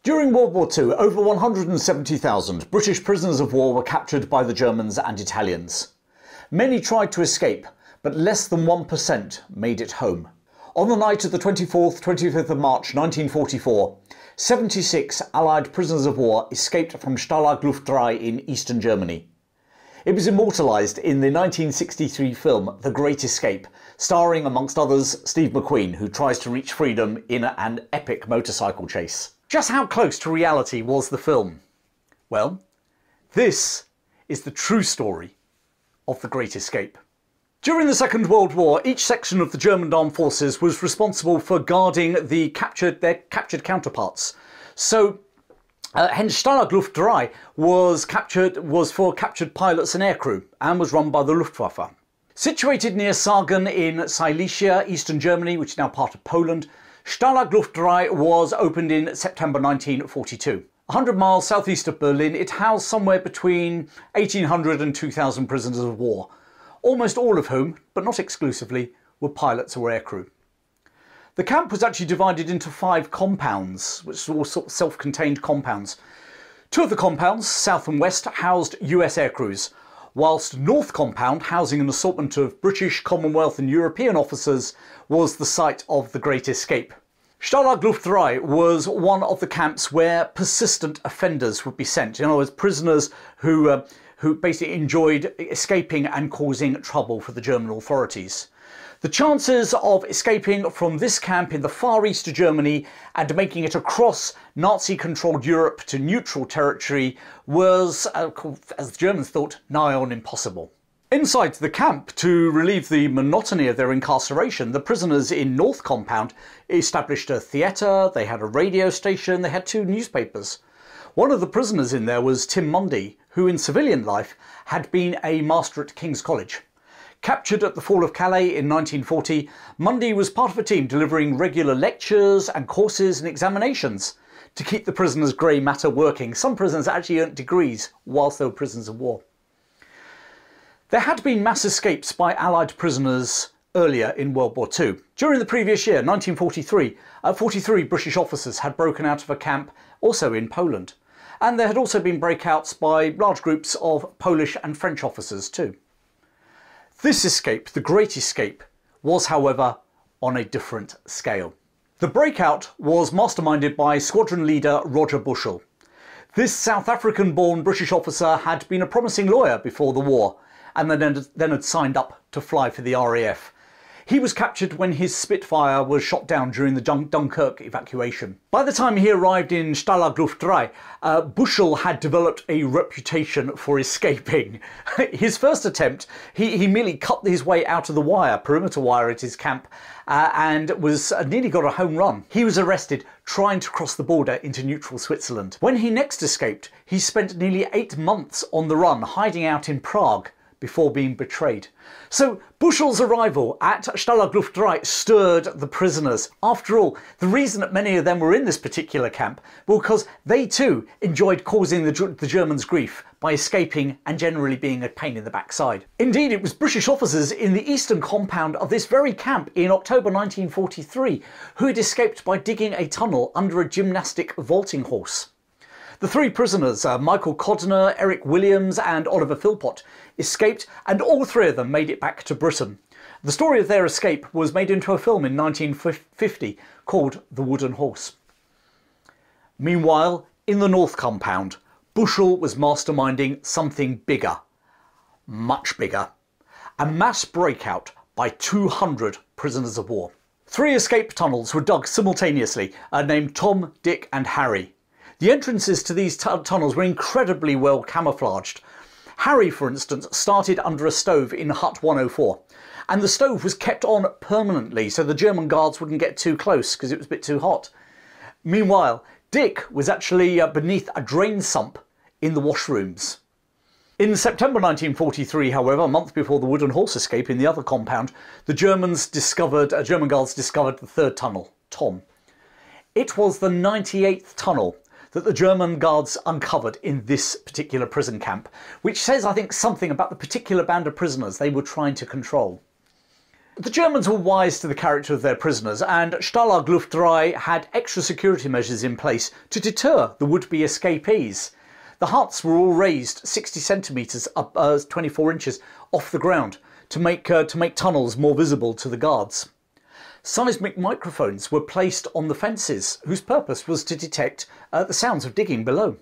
During World War II, over 170,000 British prisoners of war were captured by the Germans and Italians. Many tried to escape, but less than 1% made it home. On the night of the 24th-25th of March 1944, 76 Allied prisoners of war escaped from Stalag Luft III in eastern Germany. It was immortalised in the 1963 film The Great Escape, starring, amongst others, Steve McQueen, who tries to reach freedom in an epic motorcycle chase. Just how close to reality was the film? Well, this is the true story of The Great Escape. During the Second World War, each section of the German armed forces was responsible for guarding their captured counterparts. So, hence Stalag Luft III was for captured pilots and aircrew, and was run by the Luftwaffe. Situated near Sargen in Silesia, eastern Germany, which is now part of Poland, Stalag Luft III was opened in September 1942. 100 miles southeast of Berlin, it housed somewhere between 1,800 and 2,000 prisoners of war, almost all of whom, but not exclusively, were pilots or aircrew. The camp was actually divided into 5 compounds, which were all sort of self-contained compounds. 2 of the compounds, south and west, housed US aircrews, whilst North Compound, housing an assortment of British, Commonwealth and European officers, was the site of the Great Escape. Stalag Luft III was one of the camps where persistent offenders would be sent. In other words, prisoners who basically enjoyed escaping and causing trouble for the German authorities. The chances of escaping from this camp in the far east of Germany and making it across Nazi-controlled Europe to neutral territory was, as the Germans thought, nigh on impossible. Inside the camp, to relieve the monotony of their incarceration, the prisoners in North Compound established a theatre, they had a radio station, they had 2 newspapers. One of the prisoners in there was Tim Mundy, who in civilian life had been a master at King's College. Captured at the fall of Calais in 1940, Mundy was part of a team delivering regular lectures and courses and examinations to keep the prisoners' grey matter working. Some prisoners actually earned degrees whilst they were prisoners of war. There had been mass escapes by Allied prisoners earlier in World War II. During the previous year, 1943, 43 British officers had broken out of a camp also in Poland. And there had also been breakouts by large groups of Polish and French officers too. This escape, the Great Escape, was however on a different scale. The breakout was masterminded by squadron leader Roger Bushell. This South African-born British officer had been a promising lawyer before the war, and then had signed up to fly for the RAF. He was captured when his Spitfire was shot down during the Dunkirk evacuation. By the time he arrived in Stalag Luft III, Bushell had developed a reputation for escaping. His first attempt, he merely cut his way out of the wire, perimeter wire at his camp, and was nearly got a home run. He was arrested trying to cross the border into neutral Switzerland. When he next escaped, he spent nearly 8 months on the run, hiding out in Prague, before being betrayed. So Bushell's arrival at Stalag Luft III stirred the prisoners. After all, the reason that many of them were in this particular camp was because they too enjoyed causing the Germans grief by escaping and generally being a pain in the backside. Indeed, it was British officers in the eastern compound of this very camp in October 1943 who had escaped by digging a tunnel under a gymnastic vaulting horse. The 3 prisoners, Michael Codner, Eric Williams and Oliver Philpott, escaped, and all 3 of them made it back to Britain. The story of their escape was made into a film in 1950 called The Wooden Horse. Meanwhile, in the North Compound, Bushell was masterminding something bigger, much bigger. A mass breakout by 200 prisoners of war. 3 escape tunnels were dug simultaneously, named Tom, Dick and Harry. The entrances to these tunnels were incredibly well camouflaged. Harry, for instance, started under a stove in Hut 104, and the stove was kept on permanently so the German guards wouldn't get too close because it was a bit too hot. Meanwhile, Dick was actually beneath a drain sump in the washrooms. In September 1943, however, a month before the Wooden Horse escape in the other compound, the German guards discovered the 3rd tunnel, Tom. It was the 98th tunnel that the German guards uncovered in this particular prison camp, which says, I think, something about the particular band of prisoners they were trying to control. The Germans were wise to the character of their prisoners, and Stalag Luft III had extra security measures in place to deter the would-be escapees. The huts were all raised 60 centimetres up 24 inches off the ground to make tunnels more visible to the guards. Seismic microphones were placed on the fences, whose purpose was to detect the sounds of digging below.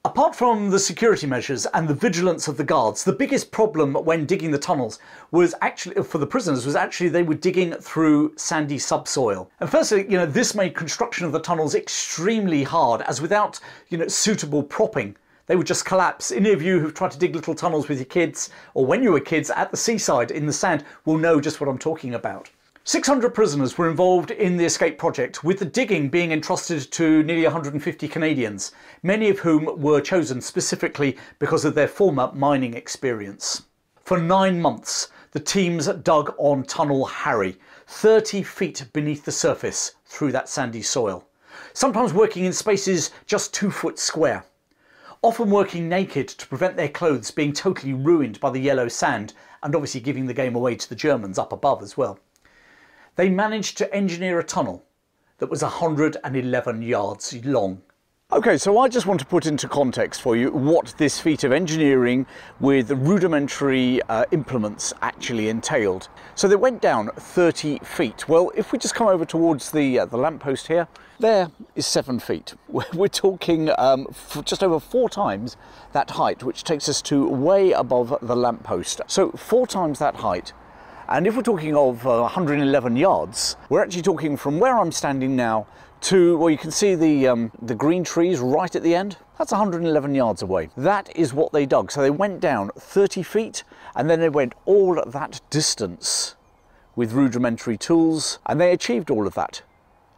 Apart from the security measures and the vigilance of the guards, the biggest problem when digging the tunnels was actually, for the prisoners, was actually they were digging through sandy subsoil. And firstly, this made construction of the tunnels extremely hard, as without, suitable propping, they would just collapse. Any of you who've tried to dig little tunnels with your kids, or when you were kids at the seaside in the sand, will know just what I'm talking about. 600 prisoners were involved in the escape project, with the digging being entrusted to nearly 150 Canadians, many of whom were chosen specifically because of their former mining experience. For 9 months, the teams dug on Tunnel Harry, 30 feet beneath the surface through that sandy soil, sometimes working in spaces just 2 foot square, often working naked to prevent their clothes being totally ruined by the yellow sand, and obviously giving the game away to the Germans up above as well. They managed to engineer a tunnel that was 111 yards long. Okay, so I just want to put into context for you what this feat of engineering with rudimentary implements actually entailed. So they went down 30 feet. Well, if we just come over towards the lamppost here, there is 7 feet. We're talking just over 4 times that height, which takes us to way above the lamppost. So 4 times that height. And if we're talking of 111 yards, we're actually talking from where I'm standing now to, well, you can see the green trees right at the end. That's 111 yards away. That is what they dug. So they went down 30 feet and then they went all that distance with rudimentary tools, and they achieved all of that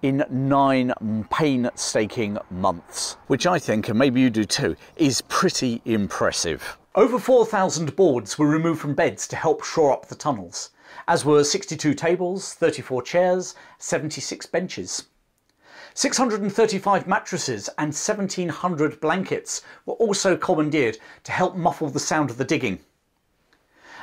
in 9 painstaking months, which I think, and maybe you do too, is pretty impressive. Over 4,000 boards were removed from beds to help shore up the tunnels, as were 62 tables, 34 chairs, 76 benches. 635 mattresses and 1,700 blankets were also commandeered to help muffle the sound of the digging.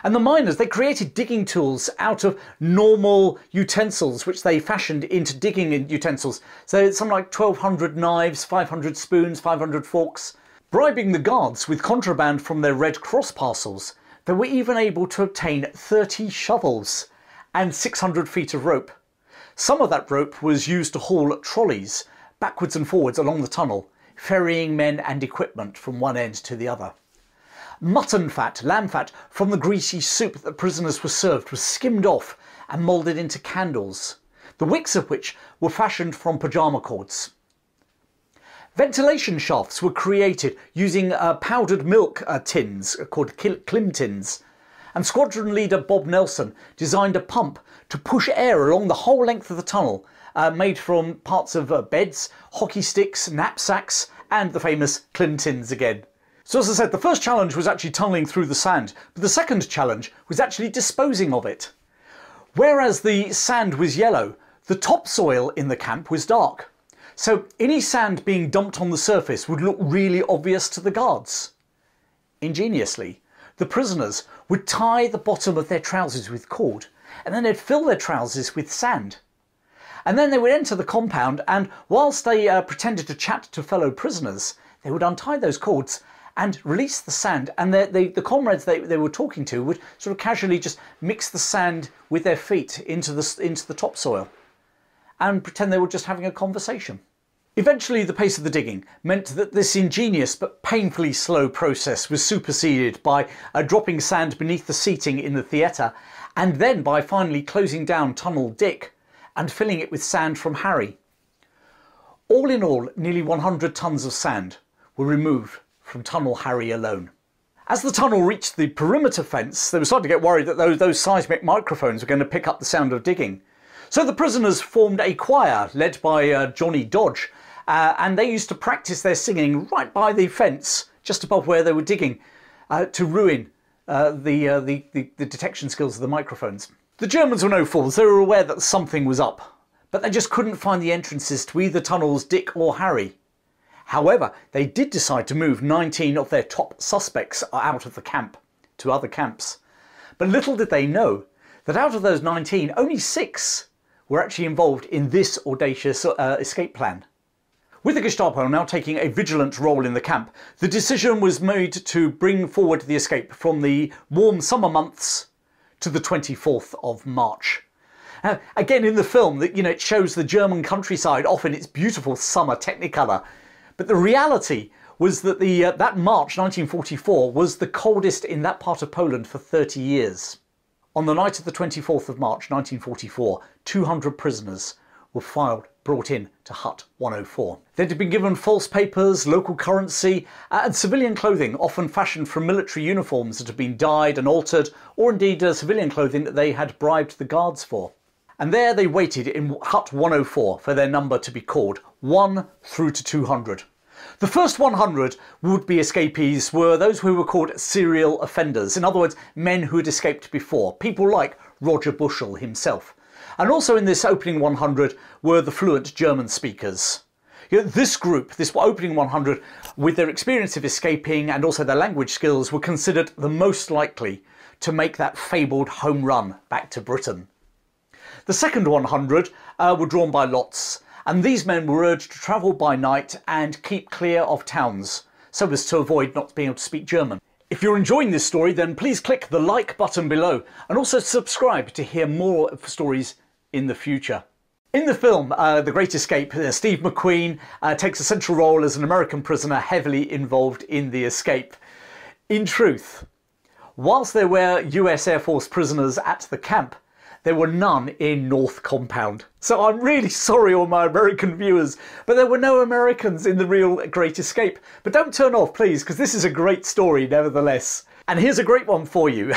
And the miners, they created digging tools out of normal utensils, which they fashioned into digging utensils. So it's something like 1,200 knives, 500 spoons, 500 forks. Bribing the guards with contraband from their Red Cross parcels, they were even able to obtain 30 shovels and 600 feet of rope. Some of that rope was used to haul trolleys backwards and forwards along the tunnel, ferrying men and equipment from one end to the other. Mutton fat, lamb fat, from the greasy soup that prisoners were served was skimmed off and moulded into candles, the wicks of which were fashioned from pyjama cords. Ventilation shafts were created using powdered milk tins called clim tins, and squadron leader Bob Nelson designed a pump to push air along the whole length of the tunnel, made from parts of beds, hockey sticks, knapsacks, and the famous clim tins again. So as I said, the first challenge was actually tunnelling through the sand, but the second challenge was actually disposing of it. Whereas the sand was yellow, the topsoil in the camp was dark. So any sand being dumped on the surface would look really obvious to the guards. Ingeniously, the prisoners would tie the bottom of their trousers with cord, and then they'd fill their trousers with sand. And then they would enter the compound, and whilst they pretended to chat to fellow prisoners, they would untie those cords and release the sand, and the comrades they were talking to would sort of casually just mix the sand with their feet into the topsoil and pretend they were just having a conversation. Eventually, the pace of the digging meant that this ingenious but painfully slow process was superseded by dropping sand beneath the seating in the theatre, and then by finally closing down Tunnel Dick and filling it with sand from Harry. All in all, nearly 100 tons of sand were removed from Tunnel Harry alone. As the tunnel reached the perimeter fence, they were starting to get worried that those seismic microphones were going to pick up the sound of digging. So the prisoners formed a choir led by Johnny Dodge, and they used to practice their singing right by the fence, just above where they were digging, to ruin the detection skills of the microphones. The Germans were no fools. They were aware that something was up, but they just couldn't find the entrances to either tunnels Dick or Harry. However, they did decide to move 19 of their top suspects out of the camp to other camps. But little did they know that out of those 19, only 6 were actually involved in this audacious escape plan. With the Gestapo now taking a vigilant role in the camp, the decision was made to bring forward the escape from the warm summer months to the 24th of March. Again, in the film, it shows the German countryside off in its beautiful summer technicolor, but the reality was that that March 1944 was the coldest in that part of Poland for 30 years. On the night of the 24th of March 1944, 200 prisoners were brought in to Hut 104. They'd been given false papers, local currency, and civilian clothing, often fashioned from military uniforms that had been dyed and altered, or indeed civilian clothing that they had bribed the guards for. And there they waited in Hut 104 for their number to be called, 1 through to 200. The first 100 would-be escapees were those who were called serial offenders, in other words, men who had escaped before, people like Roger Bushell himself. And also in this opening 100 were the fluent German speakers. This group, this opening 100, with their experience of escaping and also their language skills, were considered the most likely to make that fabled home run back to Britain. The second 100 were drawn by lots, and these men were urged to travel by night and keep clear of towns, so as to avoid not being able to speak German. If you're enjoying this story, then please click the like button below, and also subscribe to hear more of the stories in the future. In the film, The Great Escape, Steve McQueen takes a central role as an American prisoner heavily involved in the escape. In truth, whilst there were US Air Force prisoners at the camp, there were none in North Compound. So I'm really sorry, all my American viewers, but there were no Americans in the real Great Escape. But don't turn off, please, because this is a great story nevertheless. And here's a great one for you.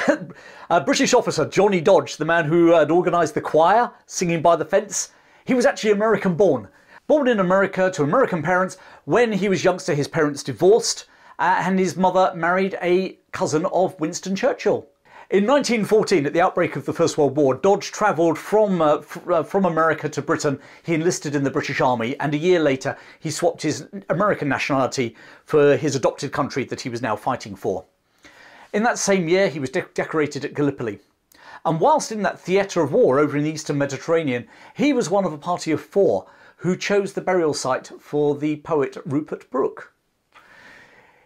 A British officer, Johnny Dodge, the man who had organised the choir singing by the fence, he was actually American born. Born in America to American parents. When he was youngster, his parents divorced and his mother married a cousin of Winston Churchill. In 1914, at the outbreak of the First World War, Dodge travelled from America to Britain. He enlisted in the British Army, and a year later he swapped his American nationality for his adopted country that he was now fighting for. In that same year, he was decorated at Gallipoli. And whilst in that theatre of war over in the Eastern Mediterranean, he was one of a party of 4 who chose the burial site for the poet Rupert Brooke.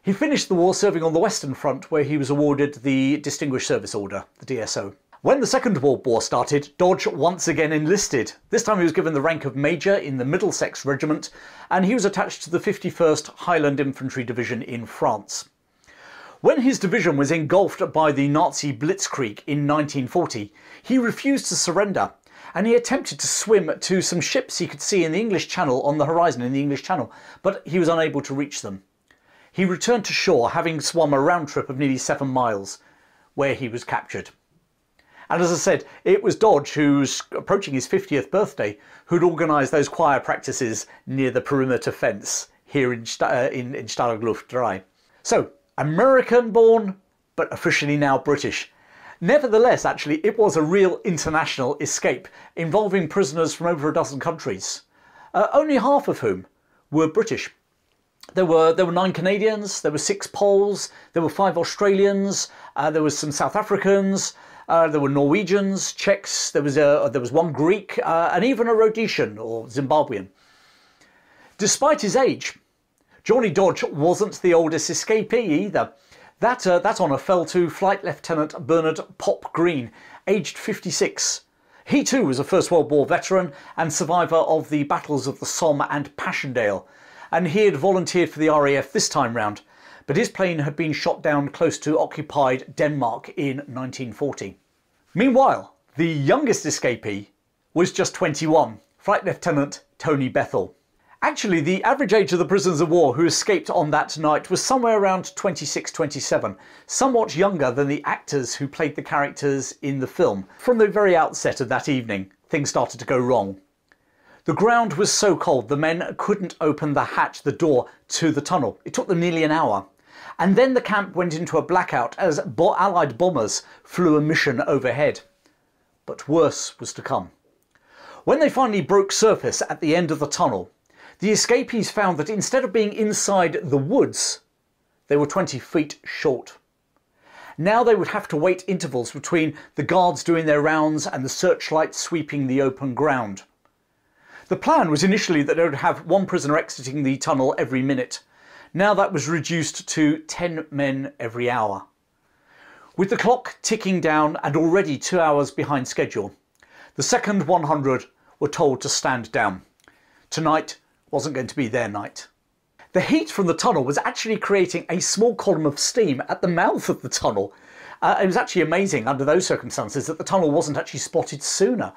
He finished the war serving on the Western Front, where he was awarded the Distinguished Service Order, the DSO. When the Second World War started, Dodge once again enlisted. This time he was given the rank of Major in the Middlesex Regiment, and he was attached to the 51st Highland Infantry Division in France. When his division was engulfed by the Nazi Blitzkrieg in 1940, he refused to surrender, and he attempted to swim to some ships he could see in the English Channel on the horizon in the English Channel, but he was unable to reach them. He returned to shore, having swum a round trip of nearly 7 miles, where he was captured. And as I said, it was Dodge, who's approaching his 50th birthday, who'd organised those choir practices near the perimeter fence here in Stalag Luft III. So, American born, but officially now British. Nevertheless, actually, it was a real international escape, involving prisoners from over a dozen countries, only half of whom were British. There were 9 Canadians, there were 6 Poles, there were 5 Australians, there was some South Africans, there were Norwegians, Czechs, there was 1 Greek, and even a Rhodesian or Zimbabwean. Despite his age, Johnny Dodge wasn't the oldest escapee either. That honour fell to Flight Lieutenant Bernard Pop Green, aged 56. He too was a First World War veteran and survivor of the battles of the Somme and Passchendaele, and he had volunteered for the RAF this time round, but his plane had been shot down close to occupied Denmark in 1940. Meanwhile, the youngest escapee was just 21, Flight Lieutenant Tony Bethell. Actually, the average age of the prisoners of war who escaped on that night was somewhere around 26-27, somewhat younger than the actors who played the characters in the film. From the very outset of that evening, things started to go wrong. The ground was so cold the men couldn't open the door to the tunnel. It took them nearly an hour. And then the camp went into a blackout as Allied bombers flew a mission overhead. But worse was to come. When they finally broke surface at the end of the tunnel, the escapees found that instead of being inside the woods, they were 20 feet short. Now they would have to wait intervals between the guards doing their rounds and the searchlights sweeping the open ground. The plan was initially that they would have one prisoner exiting the tunnel every minute. Now that was reduced to 10 men every hour. With the clock ticking down and already 2 hours behind schedule, the second 100 were told to stand down. Tonight wasn't going to be their night. The heat from the tunnel was actually creating a small column of steam at the mouth of the tunnel. It was actually amazing under those circumstances that the tunnel wasn't actually spotted sooner.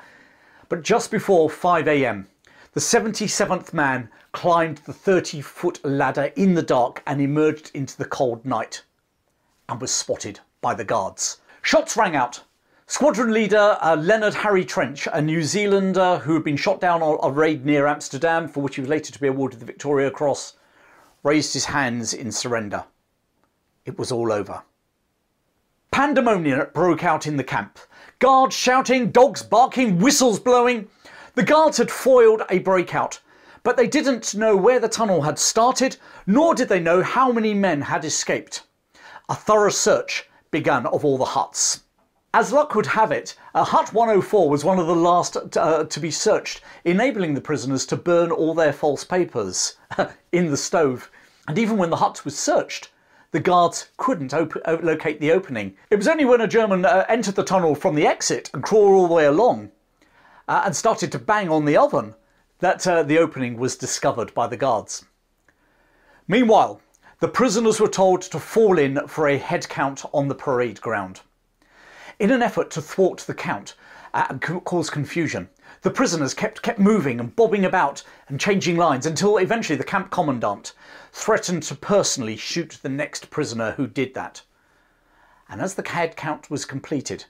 But just before 5 AM, the 77th man climbed the 30-foot ladder in the dark and emerged into the cold night, and was spotted by the guards. Shots rang out. Squadron leader Leonard Harry Trench, a New Zealander who had been shot down on a raid near Amsterdam, for which he was later to be awarded the Victoria Cross, raised his hands in surrender. It was all over. Pandemonium broke out in the camp. Guards shouting, dogs barking, whistles blowing. The guards had foiled a breakout, but they didn't know where the tunnel had started, nor did they know how many men had escaped. A thorough search began of all the huts. As luck would have it, Hut 104 was one of the last to be searched, enabling the prisoners to burn all their false papers in the stove. And even when the hut was searched, the guards couldn't locate the opening. It was only when a German entered the tunnel from the exit and crawled all the way along and started to bang on the oven that the opening was discovered by the guards. Meanwhile, the prisoners were told to fall in for a head count on the parade ground. In an effort to thwart the count and cause confusion, the prisoners kept moving and bobbing about and changing lines until eventually the camp commandant threatened to personally shoot the next prisoner who did that. And as the head count was completed,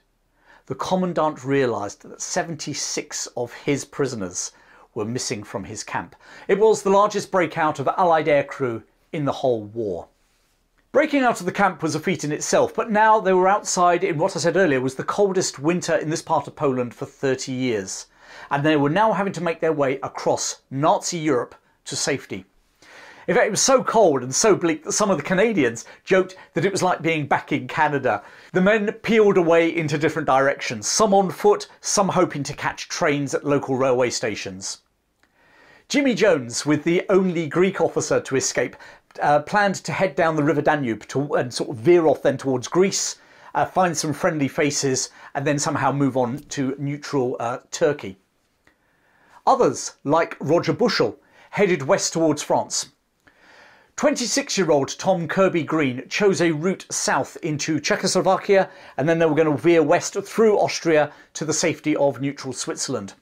the commandant realised that 76 of his prisoners were missing from his camp. It was the largest breakout of Allied aircrew in the whole war. Breaking out of the camp was a feat in itself, but now they were outside in what I said earlier was the coldest winter in this part of Poland for 30 years. And they were now having to make their way across Nazi Europe to safety. In fact, it was so cold and so bleak that some of the Canadians joked that it was like being back in Canada. The men peeled away into different directions, some on foot, some hoping to catch trains at local railway stations. Jimmy Jones, with the only Greek officer to escape, planned to head down the River Danube and sort of veer off then towards Greece, find some friendly faces, and then somehow move on to neutral Turkey. Others, like Roger Bushell, headed west towards France. 26-year-old Tom Kirby Green chose a route south into Czechoslovakia, and then they were going to veer west through Austria to the safety of neutral Switzerland.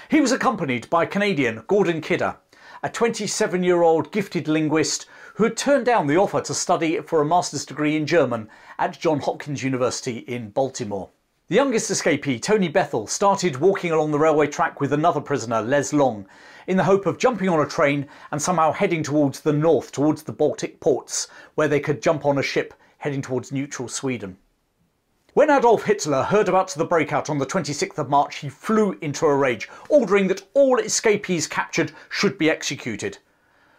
He was accompanied by Canadian Gordon Kidder, a 27-year-old gifted linguist who had turned down the offer to study for a master's degree in German at Johns Hopkins University in Baltimore. The youngest escapee, Tony Bethel, started walking along the railway track with another prisoner, Les Long, in the hope of jumping on a train and somehow heading towards the north, towards the Baltic ports, where they could jump on a ship heading towards neutral Sweden. When Adolf Hitler heard about the breakout on the 26th of March, he flew into a rage, ordering that all escapees captured should be executed.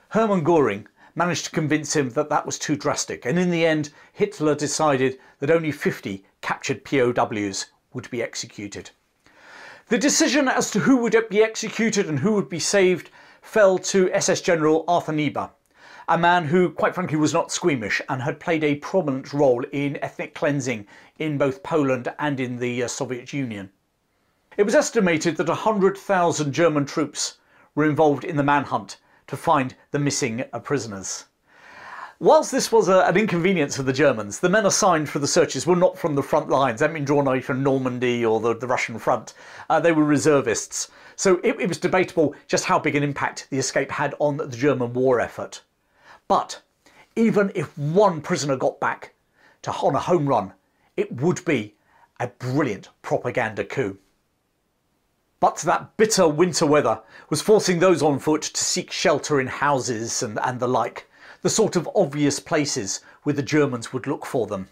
Hermann Göring managed to convince him that that was too drastic, and in the end Hitler decided that only 50 captured POWs would be executed. The decision as to who would be executed and who would be saved fell to SS General Arthur Niebuhr, a man who, quite frankly, was not squeamish and had played a prominent role in ethnic cleansing in both Poland and in the Soviet Union. It was estimated that 100,000 German troops were involved in the manhunt to find the missing prisoners. Whilst this was an inconvenience for the Germans, the men assigned for the searches were not from the front lines. They hadn't been drawn away from Normandy or the Russian front. They were reservists. So it was debatable just how big an impact the escape had on the German war effort. But even if one prisoner got back on a home run, it would be a brilliant propaganda coup. But that bitter winter weather was forcing those on foot to seek shelter in houses and the like, the sort of obvious places where the Germans would look for them.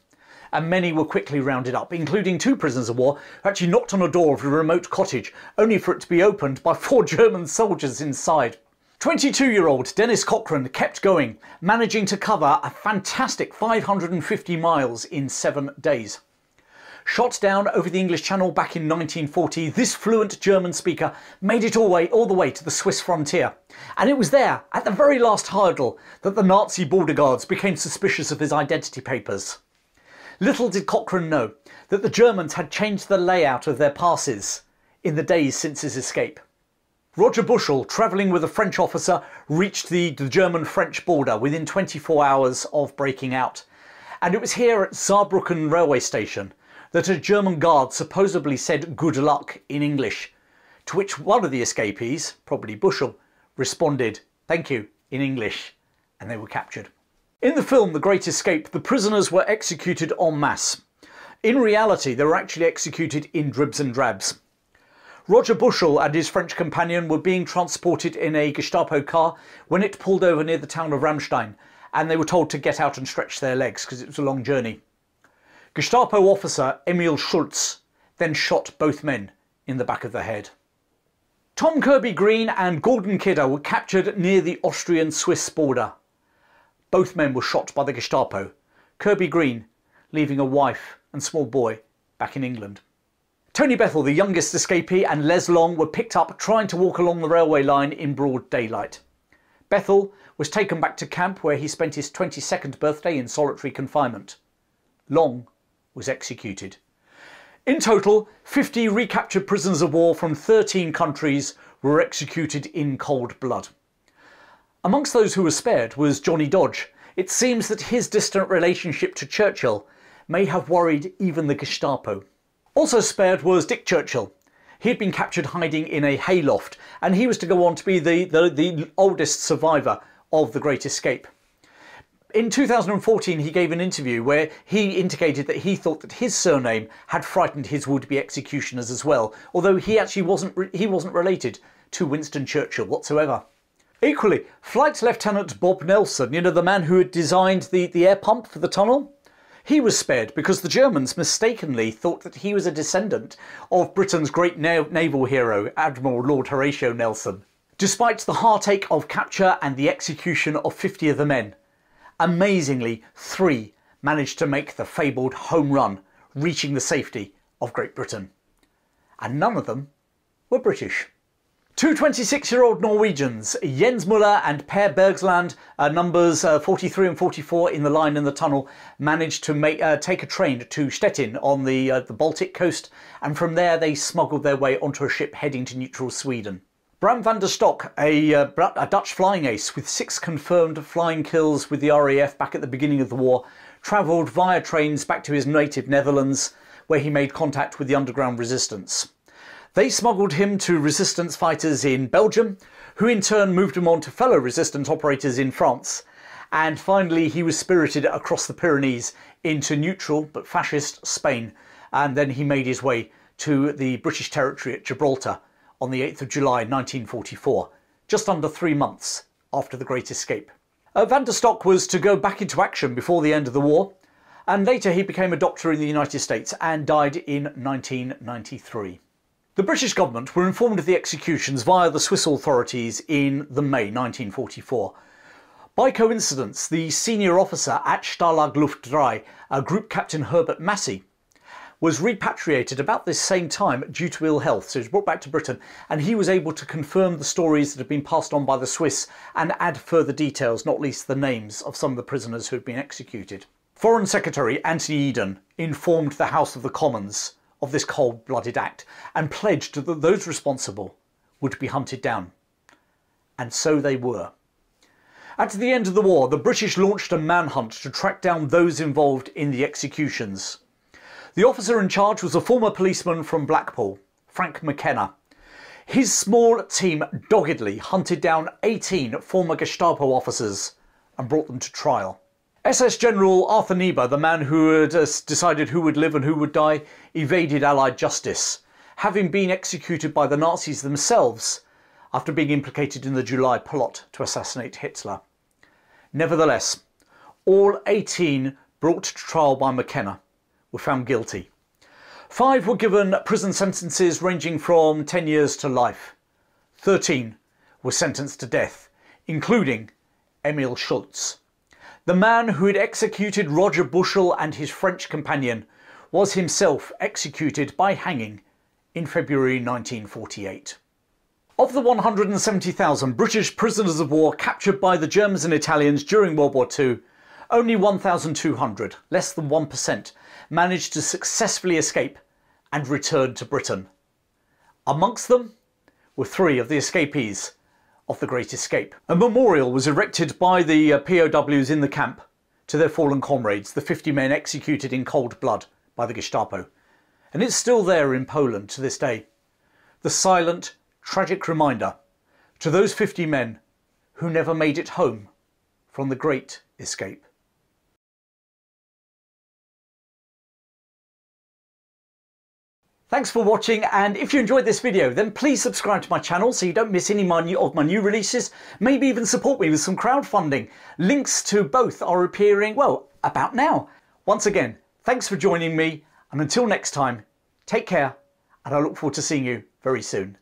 And many were quickly rounded up, including 2 prisoners of war who actually knocked on a door of a remote cottage, only for it to be opened by 4 German soldiers inside. 22-year-old Dennis Cochrane kept going, managing to cover a fantastic 550 miles in 7 days. Shot down over the English Channel back in 1940, this fluent German speaker made it all the way to the Swiss frontier. And it was there, at the very last hurdle, that the Nazi border guards became suspicious of his identity papers. Little did Cochrane know that the Germans had changed the layout of their passes in the days since his escape. Roger Bushell, travelling with a French officer, reached the German-French border within 24 hours of breaking out. And it was here at Saarbrücken railway station that a German guard supposedly said "good luck" in English, to which one of the escapees, probably Bushell, responded "thank you" in English, and they were captured. In the film The Great Escape, the prisoners were executed en masse. In reality, they were actually executed in dribs and drabs. Roger Bushell and his French companion were being transported in a Gestapo car when it pulled over near the town of Ramstein, and they were told to get out and stretch their legs because it was a long journey. Gestapo officer Emil Schulz then shot both men in the back of the head. Tom Kirby Green and Gordon Kidder were captured near the Austrian-Swiss border. Both men were shot by the Gestapo, Kirby Green leaving a wife and small boy back in England. Tony Bethel, the youngest escapee, and Les Long were picked up trying to walk along the railway line in broad daylight. Bethel was taken back to camp where he spent his 22nd birthday in solitary confinement. Long was executed. In total, 50 recaptured prisoners of war from 13 countries were executed in cold blood. Amongst those who were spared was Johnny Dodge. It seems that his distant relationship to Churchill may have worried even the Gestapo. Also spared was Dick Churchill. He had been captured hiding in a hayloft, and he was to go on to be the oldest survivor of the Great Escape. In 2014 he gave an interview where he indicated that he thought that his surname had frightened his would-be executioners as well, although he actually wasn't related to Winston Churchill whatsoever. Equally, Flight Lieutenant Bob Nelson, the man who had designed the air pump for the tunnel, he was spared because the Germans mistakenly thought that he was a descendant of Britain's great naval hero, Admiral Lord Horatio Nelson. Despite the heartache of capture and the execution of 50 of the men, amazingly 3 managed to make the fabled home run, reaching the safety of Great Britain. And none of them were British. Two 26-year-old Norwegians, Jens Muller and Per Bergsland, numbers 43 and 44 in the line in the tunnel, managed to take a train to Stettin on the Baltic coast, and from there they smuggled their way onto a ship heading to neutral Sweden. Bram van der Stok, a Dutch flying ace with 6 confirmed flying kills with the RAF back at the beginning of the war, travelled via trains back to his native Netherlands, where he made contact with the underground resistance. They smuggled him to resistance fighters in Belgium, who in turn moved him on to fellow resistance operators in France, and finally he was spirited across the Pyrenees into neutral but fascist Spain, and then he made his way to the British territory at Gibraltar on the 8th of July 1944, just under 3 months after the Great Escape. Van der Stok was to go back into action before the end of the war, and later he became a doctor in the United States and died in 1993. The British government were informed of the executions via the Swiss authorities in May 1944. By coincidence, the senior officer at Stalag Luft III, Group Captain Herbert Massey, was repatriated about this same time due to ill health, so he was brought back to Britain, and he was able to confirm the stories that had been passed on by the Swiss and add further details, not least the names of some of the prisoners who had been executed. Foreign Secretary Anthony Eden informed the House of the Commons of this cold-blooded act and pledged that those responsible would be hunted down. And so they were. At the end of the war, the British launched a manhunt to track down those involved in the executions. The officer in charge was a former policeman from Blackpool, Frank McKenna. His small team doggedly hunted down 18 former Gestapo officers and brought them to trial. SS General Arthur Niebuhr, the man who had decided who would live and who would die, evaded Allied justice, having been executed by the Nazis themselves after being implicated in the July plot to assassinate Hitler. Nevertheless, all 18 brought to trial by McKenna were found guilty. 5 were given prison sentences ranging from 10 years to life. 13 were sentenced to death including Emil Schultz. The man who had executed Roger Bushell and his French companion was himself executed by hanging in February 1948. Of the 170,000 British prisoners of war captured by the Germans and Italians during World War II, only 1,200, less than 1%, managed to successfully escape and return to Britain. Amongst them were 3 of the escapees of the Great Escape. A memorial was erected by the POWs in the camp to their fallen comrades, the 50 men executed in cold blood by the Gestapo. And it's still there in Poland to this day. The silent, tragic reminder to those 50 men who never made it home from the Great Escape. Thanks for watching, and if you enjoyed this video then please subscribe to my channel so you don't miss any of my new releases. Maybe even support me with some crowdfunding. Links to both are appearing, well, about now. Once again, thanks for joining me, and until next time, take care, and I look forward to seeing you very soon.